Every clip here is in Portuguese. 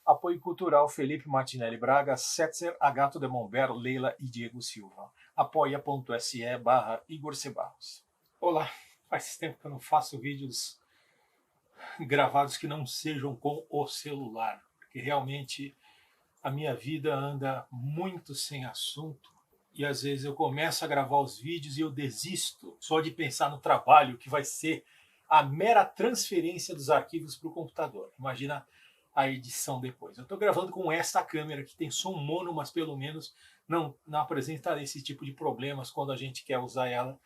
Apoio cultural Felipe Martinelli Braga, Setzer, Agato de Monber, Leila e Diego Silva. Apoia.se/Igor Cebarros. Olá, faz tempo que eu não faço vídeos gravados que não sejam com o celular, porque realmente a minha vida anda muito sem assunto e às vezes eu começo a gravar os vídeos e eu desisto só de pensar no trabalho que vai ser a mera transferência dos arquivos para o computador. Imagina a edição depois. Eu estou gravando com esta câmera que tem som mono, mas pelo menos não apresenta esse tipo de problemas quando a gente quer usar ela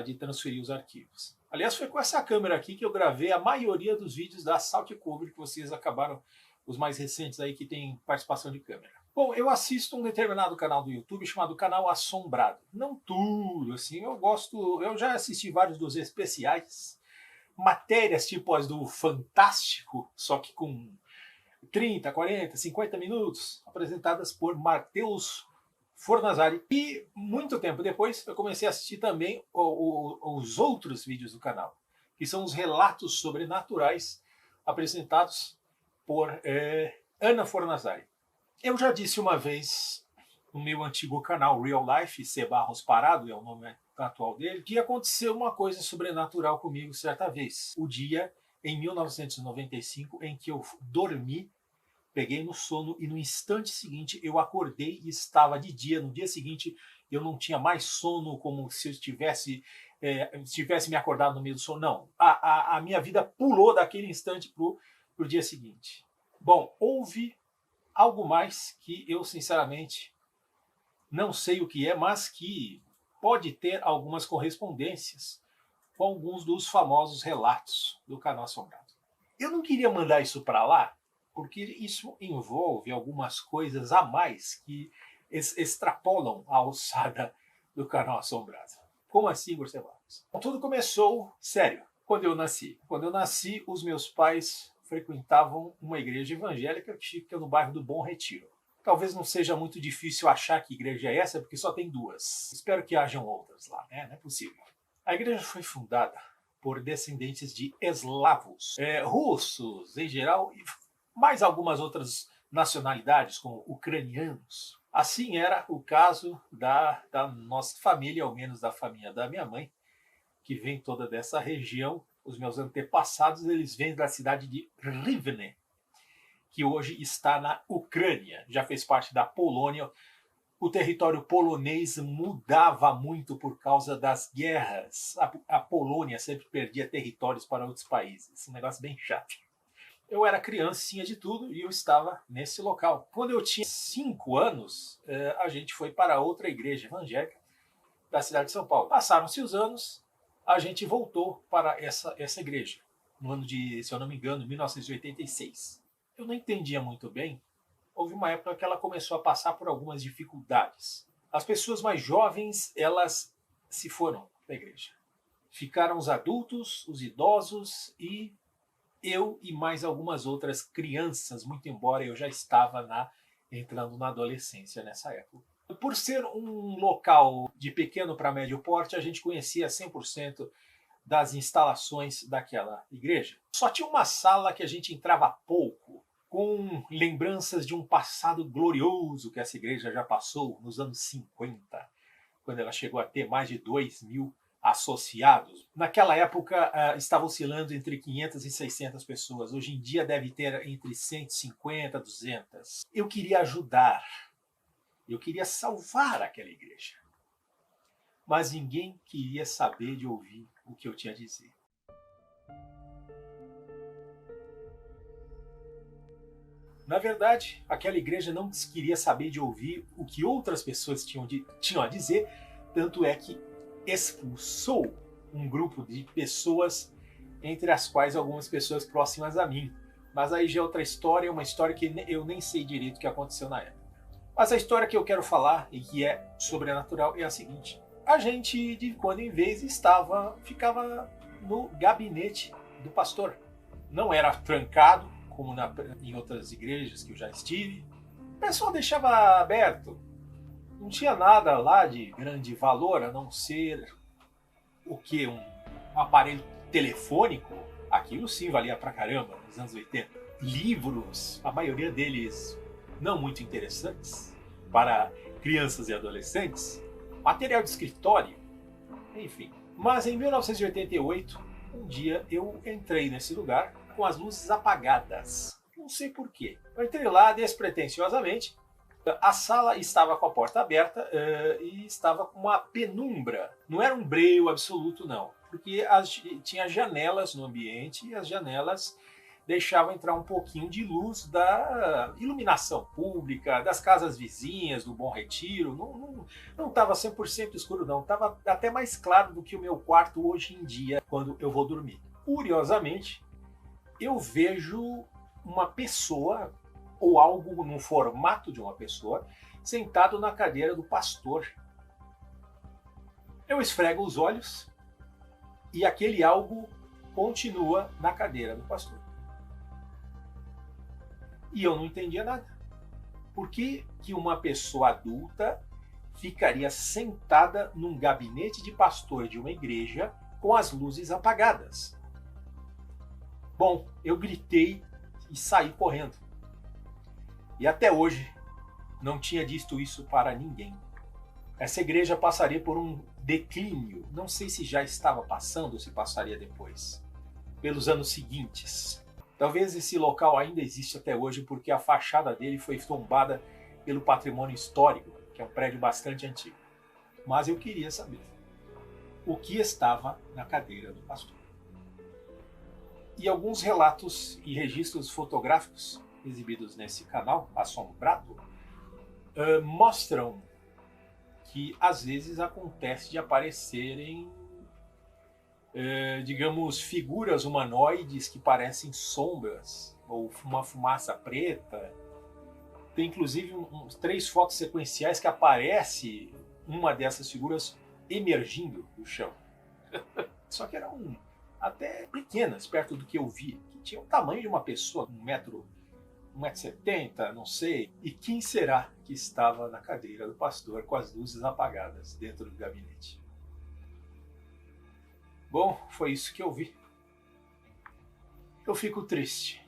de transferir os arquivos. Aliás, foi com essa câmera aqui que eu gravei a maioria dos vídeos da Salt Cover que vocês acabaram, os mais recentes aí que tem participação de câmera. Bom, eu assisto um determinado canal do YouTube chamado Canal Assombrado. Não tudo, assim, eu já assisti vários dos especiais, matérias tipo as do Fantástico, só que com 30, 40, 50 minutos, apresentadas por Matheus Fornazari. E muito tempo depois eu comecei a assistir também os outros vídeos do canal, que são os relatos sobrenaturais apresentados por Ana Fornazari. Eu já disse uma vez no meu antigo canal Real Life, C. Barros Parado é o nome atual dele, que aconteceu uma coisa sobrenatural comigo certa vez. O dia em 1995 em que eu dormi, peguei no sono e no instante seguinte eu acordei e estava de dia. No dia seguinte eu não tinha mais sono, como se eu tivesse me acordado no meio do sono. Não, a minha vida pulou daquele instante para o dia seguinte. Bom, houve algo mais que eu sinceramente não sei o que é, mas que pode ter algumas correspondências com alguns dos famosos relatos do Canal Assombrado. Eu não queria mandar isso para lá, porque isso envolve algumas coisas a mais que extrapolam a alçada do Canal Assombrado. Como assim, Gustavo Barros? Tudo começou, sério, quando eu nasci. Quando eu nasci, os meus pais frequentavam uma igreja evangélica que fica no bairro do Bom Retiro. Talvez não seja muito difícil achar que igreja é essa, porque só tem duas. Espero que hajam outras lá, né? Não é possível. A igreja foi fundada por descendentes de eslavos, russos em geral, e mais algumas outras nacionalidades, como ucranianos. Assim era o caso da nossa família, ao menos da família da minha mãe, que vem toda dessa região. Os meus antepassados, eles vêm da cidade de Rivne, que hoje está na Ucrânia. Já fez parte da Polônia. O território polonês mudava muito por causa das guerras. A Polônia sempre perdia territórios para outros países. Um negócio bem chato. Eu era criancinha de tudo e eu estava nesse local. Quando eu tinha 5 anos, a gente foi para outra igreja evangélica da cidade de São Paulo. Passaram-se os anos, a gente voltou para essa igreja, no ano de, se eu não me engano, 1986. Eu não entendia muito bem. Houve uma época que ela começou a passar por algumas dificuldades. As pessoas mais jovens, elas se foram da igreja. Ficaram os adultos, os idosos e eu e mais algumas outras crianças, muito embora eu já estava entrando na adolescência nessa época. Por ser um local de pequeno para médio porte, a gente conhecia 100% das instalações daquela igreja. Só tinha uma sala que a gente entrava pouco, com lembranças de um passado glorioso que essa igreja já passou nos anos 50, quando ela chegou a ter mais de 2.000 associados. Naquela época estava oscilando entre 500 e 600 pessoas. Hoje em dia deve ter entre 150 e 200. Eu queria ajudar. Eu queria salvar aquela igreja. Mas ninguém queria saber de ouvir o que eu tinha a dizer. Na verdade, aquela igreja não queria saber de ouvir o que outras pessoas tinham a dizer, tanto é que expulsou um grupo de pessoas, entre as quais algumas pessoas próximas a mim. Mas aí já é outra história, uma história que eu nem sei direito o que aconteceu na época. Mas a história que eu quero falar, e que é sobrenatural, é a seguinte. A gente, de quando em vez, ficava no gabinete do pastor. Não era trancado, como em outras igrejas que eu já estive. O pessoal deixava aberto. Não tinha nada lá de grande valor, a não ser o que? Um aparelho telefônico. Aquilo sim valia pra caramba, nos anos 80. livros, a maioria deles não muito interessantes, para crianças e adolescentes, material de escritório, enfim. Mas em 1988, um dia eu entrei nesse lugar com as luzes apagadas. Não sei porquê. Eu entrei lá despretensiosamente. A sala estava com a porta aberta e estava com uma penumbra. Não era um breu absoluto, não. Porque tinha janelas no ambiente e as janelas deixavam entrar um pouquinho de luz da iluminação pública, das casas vizinhas, do Bom Retiro. Não estava 100% escuro, não. Estava até mais claro do que o meu quarto hoje em dia, quando eu vou dormir. Curiosamente, eu vejo uma pessoa, ou algo no formato de uma pessoa, sentado na cadeira do pastor. Eu esfrego os olhos e aquele algo continua na cadeira do pastor. E eu não entendia nada. Por que uma pessoa adulta ficaria sentada num gabinete de pastor de uma igreja com as luzes apagadas? Bom, eu gritei e saí correndo. E até hoje não tinha dito isso para ninguém. Essa igreja passaria por um declínio. Não sei se já estava passando ou se passaria depois. Pelos anos seguintes. Talvez esse local ainda existe até hoje porque a fachada dele foi tombada pelo patrimônio histórico, que é um prédio bastante antigo. Mas eu queria saber o que estava na cadeira do pastor. E alguns relatos e registros fotográficos exibidos nesse canal, Assombrado, mostram que às vezes acontece de aparecerem digamos, figuras humanoides que parecem sombras, ou uma fumaça preta. Tem inclusive 3 fotos sequenciais que aparece uma dessas figuras emergindo do chão. Só que eram até pequenas, perto do que eu vi, que tinham o tamanho de uma pessoa, 1,70 m, não sei. E quem será que estava na cadeira do pastor com as luzes apagadas dentro do gabinete? Bom, foi isso que eu vi. Eu fico triste.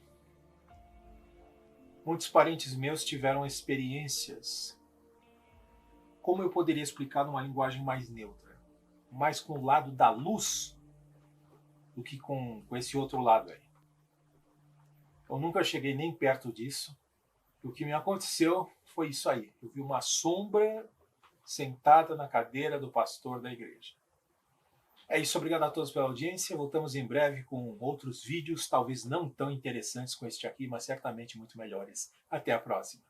Muitos parentes meus tiveram experiências. Como eu poderia explicar numa linguagem mais neutra? Mais com o lado da luz do que com esse outro lado aí. Eu nunca cheguei nem perto disso. O que me aconteceu foi isso aí. Eu vi uma sombra sentada na cadeira do pastor da igreja. É isso, obrigado a todos pela audiência. Voltamos em breve com outros vídeos, talvez não tão interessantes como este aqui, mas certamente muito melhores. Até a próxima.